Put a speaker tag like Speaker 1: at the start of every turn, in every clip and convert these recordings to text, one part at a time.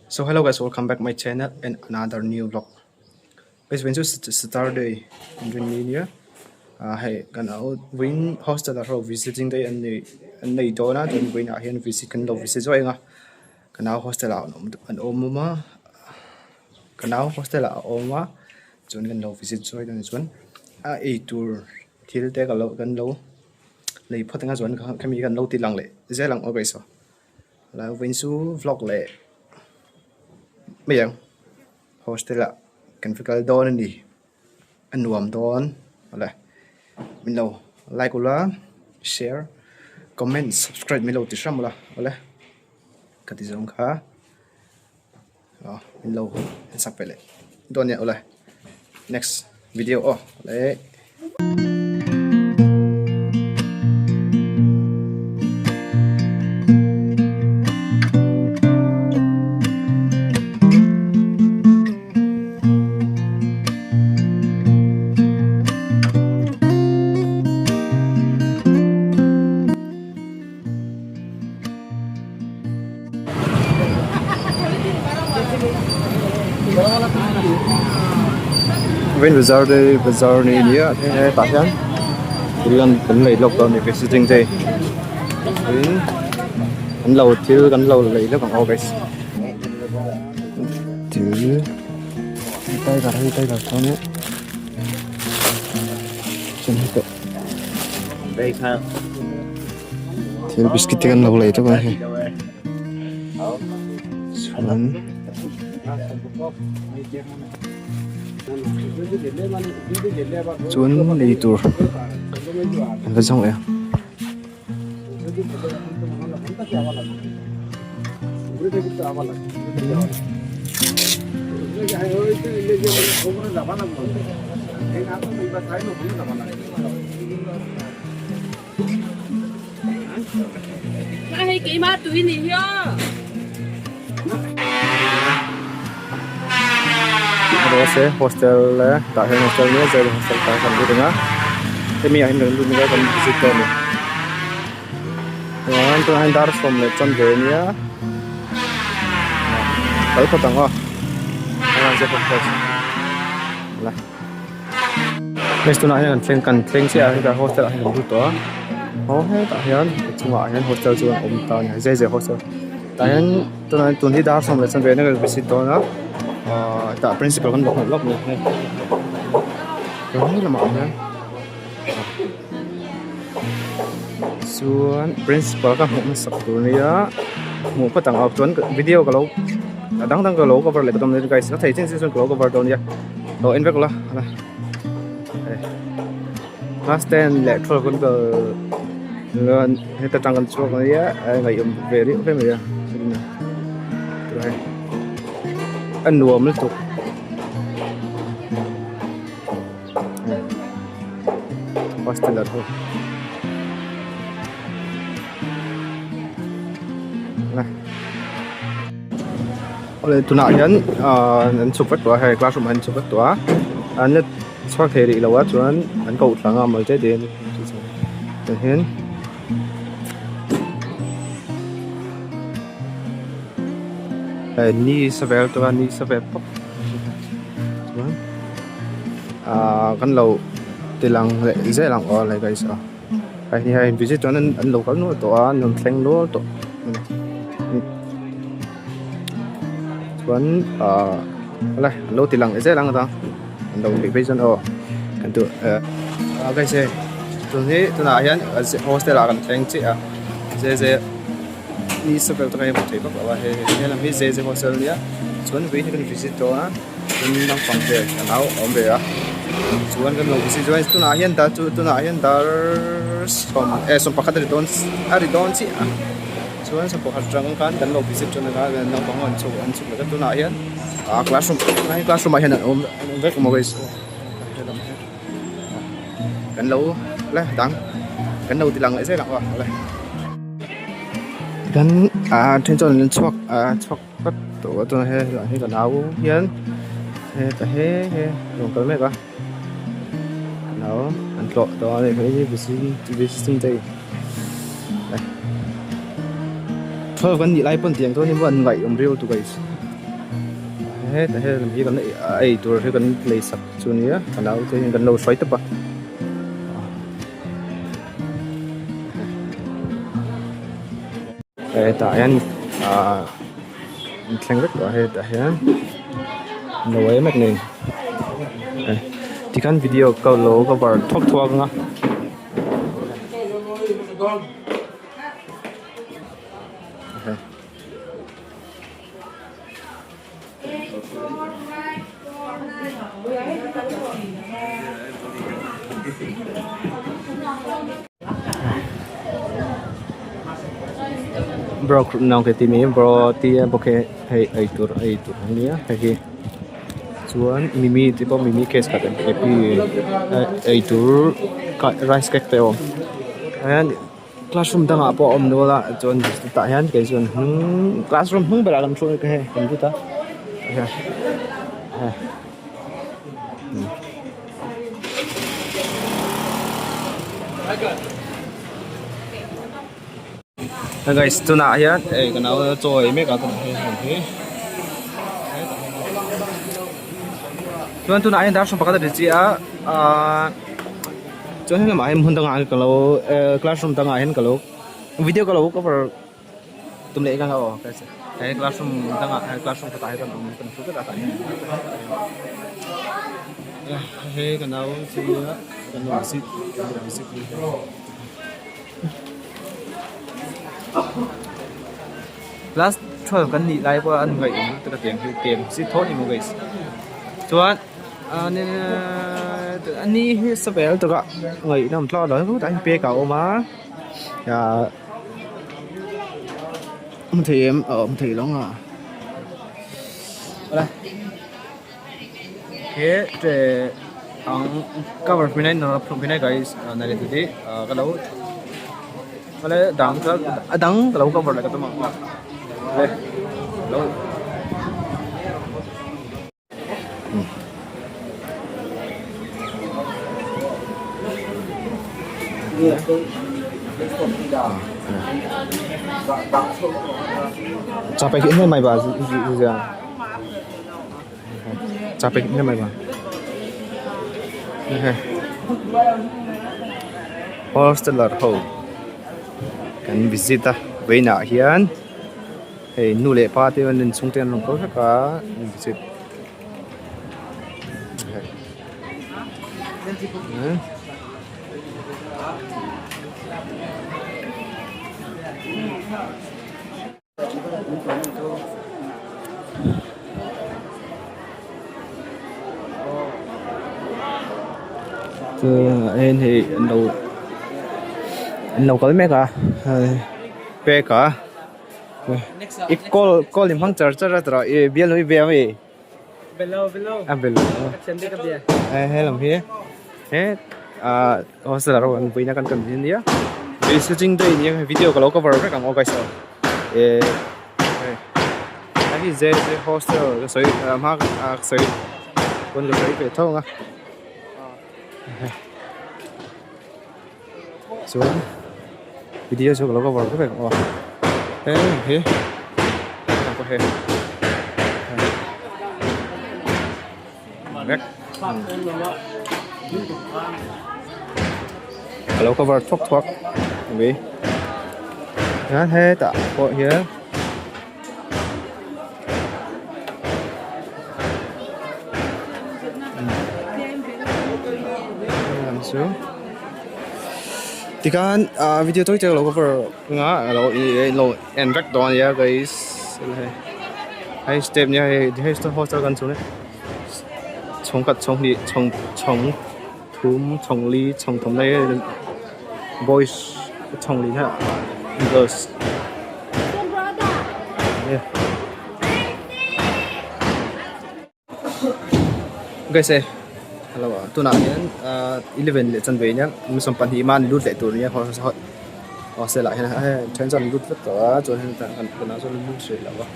Speaker 1: So hello guys, welcome back my channel and another new vlog. Guys, when you start day in the media, hey, kan out win hostel ro visiting day and they do na then win a hian visit kan lo visit joy nga. Kan out hostel a an omuma kan out hostel a oma chun kan lo visit joy dan chun a tour thil te kan lo lei photanga chun khami kan lo ti lang le je lang o guys so. La win su vlog le mấy em hostel ạ cần phải cái đón này ăn uống đón là mình lâu like là share comment subscribe mình lâu thì sao mà là cái gì giống khá mình lâu sắp về lại đón nhận là next video đấy. Bên bazaar này nhá, thế tại sao? Thì gần lấy lộc rồi mình visiting đây. Bên gần lâu lấy nó bằng ô guys. Chứ tay vào con nhé. Chân hết. Đây sao? Thì biscuit gần lâu lấy thôi con. Xuống. Chuan đi tour cái xong rồi
Speaker 2: hay kỹ mà tụi này nhá.
Speaker 1: Đó sẽ hostel là tại hiện hostel nữa giờ hostel tại phần đi nữa thế mình anh đừng mình còn visit này rồi tôi hay dar from le chân về nhá tới có tầng anh sẽ hostel là bây giờ này cần theng sẽ ở hostel anh không tốt hết tại hiện chúng gọi hiện hostel chưa ổn tao này dễ hostel tại hiện tôi nói tuần đi dar from le chân về này visit đó nữa tại principal kan bok lok ni ini lama nya suan principal ka mo sak tu ni ya mo pa tang op tuan video ka lo dang ka lo cover le ka tom ni guys ka thai chen chen ka lo cover don ya lo en vek la last ten le thol kon ka ngan he ta tang kan chu ka ya ngai về đi phải mày rồi ăn uống liên tục hostel thôi này oleh tu nak yan an super tua hay classroom an super tua an net swak theri lawa chuan an ko tlanga mal te den hen ni savel to ni savel pop kan lo tilang dễ lang o lại guys hay visit cho nên anh local nó to anh theng nó to vẫn lại lo tilang dễ lang ta anh đồng bị vision kan tu guys tôi na hian hostel là kan theng chi dễ ni savel to kai mo thei bak wa he la mi dễ hostel nia chuan vi kan visit to chúng đang phòng về áo ổn về chuan kan lo visit join tu na hian dar som pakhat ri don chi chuan som pakhat kan lo visit cho nên là nang bang an chu la tu na hian classroom hian om vek mo guys kan lo la dang kan lo tilang lại sẽ lặng rồi kan thiên chọn lên chuak bắt tổ tôi hay là hay còn áo hiến he dùng cái mấy cái áo ăn lọ đó này cái gì sinh đây thôi vẫn đi lại bận tiền thôi nhưng vẫn vậy ông riêu tụi guys hết làm gì còn ấy tôi thì cần lấy sập xuống nữa còn đâu thì cần lâu xoáy tập à tại anh thành rất là hay tại anh lâu ấy mất này thì kan video câu lố câu vở thuốc thuốc nga bro nong cái tim em bro ti em bokeh hay tur nia hay chuan mimi tipo mimi case ka epi ai tur rice cake te om and classroom danga po om no la chuan ta hian ke chuan classroom hung bela kan thoi ka he kan tu ta guys tuna hian cái nào choi me ka tu he tuan tu nãy đã xong bắt đầu đi à cho nên là em hôm tang cái lâu classroom tang anh cái lâu video cái lâu cover tụm lệ cái nào cái classroom tang classroom cái tại cái tụm số cái tại cái nào thì cái nào visit class cho cái gì lại qua anh vậy tức là tiền visit thôi nhưng mà guys chuan nên anh đi sắp về tụi các người nằm lo đó cũng tại bê cậu mà thì em ở thì đúng à đây thế để ang cover phía này nó phía này guys này là gì cái đấu cái đấy đắng cái đấu cover lại cái tấm mạng đây đấu capek ini mai ba capek ini mai ba hostel ho kan visita veina hian hey nu le pa te nen chung ten long ko ka visit em thì đầu có mấy cả bé cả ít có liêm phăng chờ chờ rồi biết lối bé vậy
Speaker 2: below
Speaker 1: à below
Speaker 2: xem đi cái gì
Speaker 1: hay làm thế hết hostel rồi anh với nhau cần gì nữa vì sự chính đây những video có cover rất là ngon guys cái gì hostel cái sợi mắc sợi con cái sợi về thôi à xuống video số có cover cái phải thế không có hết hello cover thuốc vì nhá thế tạ hội here làm xuống thì kan video tôi chơi hello cover ngã hello end back down ya guys hay step nha hay hostelกันxuống đấy冲格冲里冲thum冲里冲同类 boys 冲里哈 girls guys hello tu na hian 11 le chan ve nya musam pan hi man lut le tur nya ho se lại ha chen chan lut vet to cho hen ta kan na so lut se la wa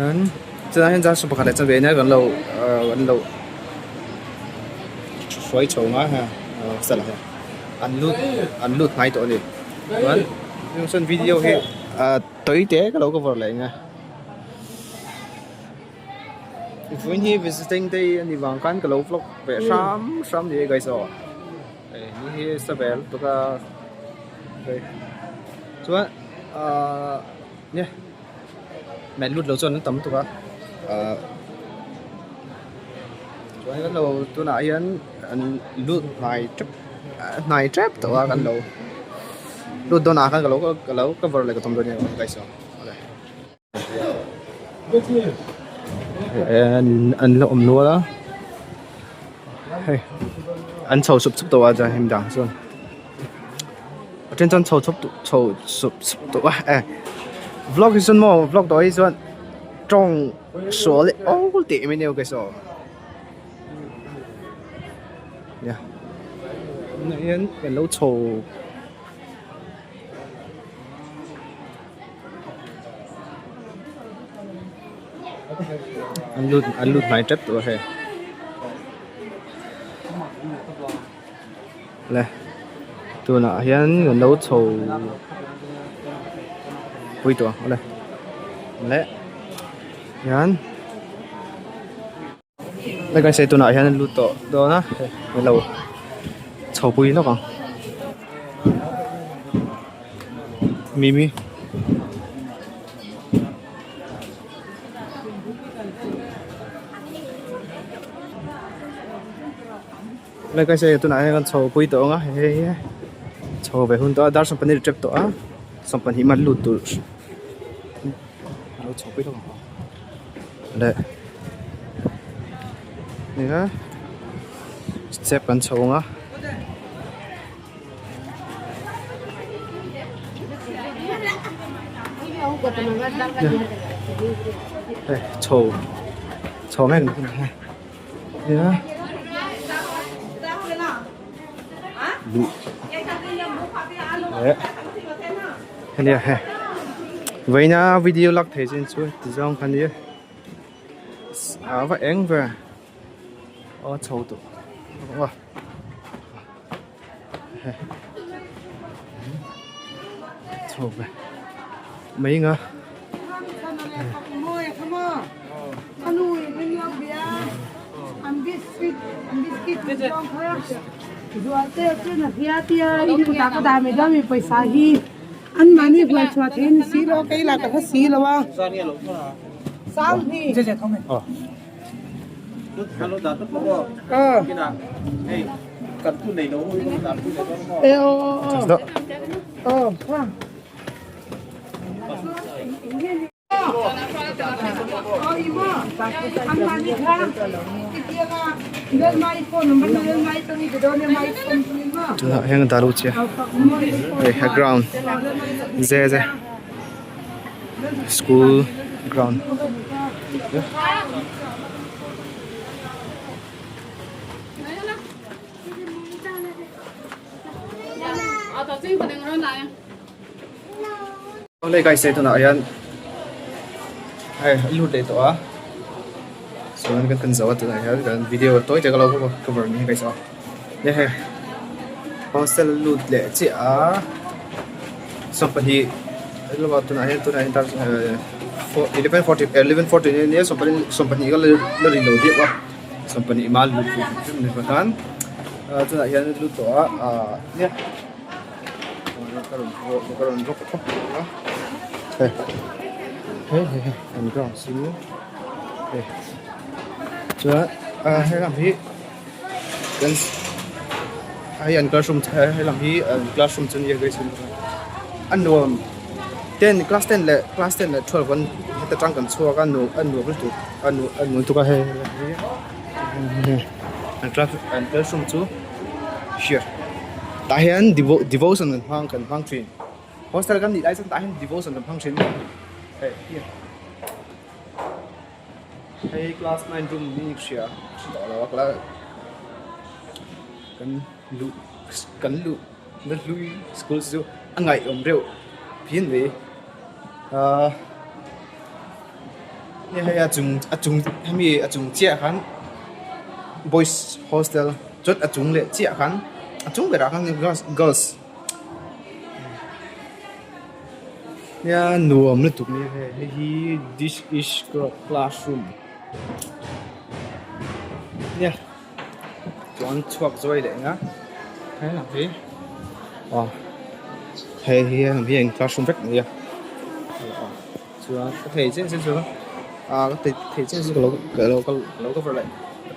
Speaker 1: an cho hen ja so pakhat chan ve nya kan lo xoay chồng á ha sẽ là ăn lút ngay chỗ này vẫn nhưng sân video thì tới té cái đâu có vào lại nha when he visiting day ni wang kan ka lo vlog ve sam ni guys oh ni he sabel to ka okay so yeah mẹ lút lâu cho nó tắm to ka so cái lâu tôi nãy anh lút này trap to ka kan lo lút do na kan ka lo cover lại cái tầm đó nha guys oh anh lộn núa đó anh sầu sụp sụp tổ ra em đằng xuân trên chân sầu sụp tổ vlog cái xuân mò vlog đó xuân trong số lệ ô tệ mấy nhiêu cái số nha nên cái lâu sầu anh lút máy trip tụi hè này tụi nó hiện gần đấu sầu vui tụi này lẽ hiện đây cái xe tụi nó hiện lút tụi đó na cái lâu sầu vui nó còn mimi lấy cái xe tôi nói con sầu quý tổ á, sầu về hôm đó, đó xong phần này trip tổ á, xong phần hiểm lụt tổ, lụt sầu quý tổ, đấy, này step con sầu á, đây, sầu mấy cái này, đấy. Đủ. Đấy. Cái này hè. Vậy nha, video lắc thế trên chuối, từ trong cái này. Và anh về. Chầu tụ. Wow. Chầu về. Mấy ngờ.
Speaker 3: Duarte na fiatia in ta ka dami dami paisa hi an mani bla chwa then si lo kai la ka si lo wa sang hi je thome
Speaker 4: hello da to ko kina hey kan tu nei no mu da tu
Speaker 3: e wa an mani kha lên máy phone mình lên máy tôi đi đâu lên máy phone mà
Speaker 1: Chúng ta hẹn ta lúc chưa? Đây, ground, ze school ground. Đây cái xe tôi nói anh, lút đấy tôi so anh cần dấu từ này cái video tối thì cái lâu cover như cái sao nhé hè hostel lút lệ chị à xong phần thì lúc vào từ này ta 11:40 này xong phần thì cái lời đầu tiên quá xong phần thì mal lút nên phần tan từ này hiện lút đó nhé cáiron rock hey anh có xin hey chưa hay làm gì cần hay ăn classroom hay làm gì classroom chân như cái gì ăn đồ class 10 là 12 vẫn ta trang cần xua cái ăn đồ cái tụ ăn tụ cái hay ăn classroom chú sure tại hiện devotion cần phang truyền hostel cái gì đấy tại hiện devotion cần phang truyền hey hay class 9 room ni xia đó là hoặc là cần lụ nên lui school số anh ngày rượu phiền về như hay chung hay mi chia khán boys hostel rất chung lệ chia khán chung về đó khán girls nha nuông lên tụi này hay this is classroom nha chọn chuột rồi đấy nhá thế làm gì thầy thì làm gì anh classroom rất nhiều chưa thầy trên chưa có thầy trên cái lỗ cái lỗ cái lỗ cái lại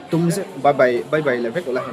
Speaker 1: tung sẽ bài bài bài bài là rất là hay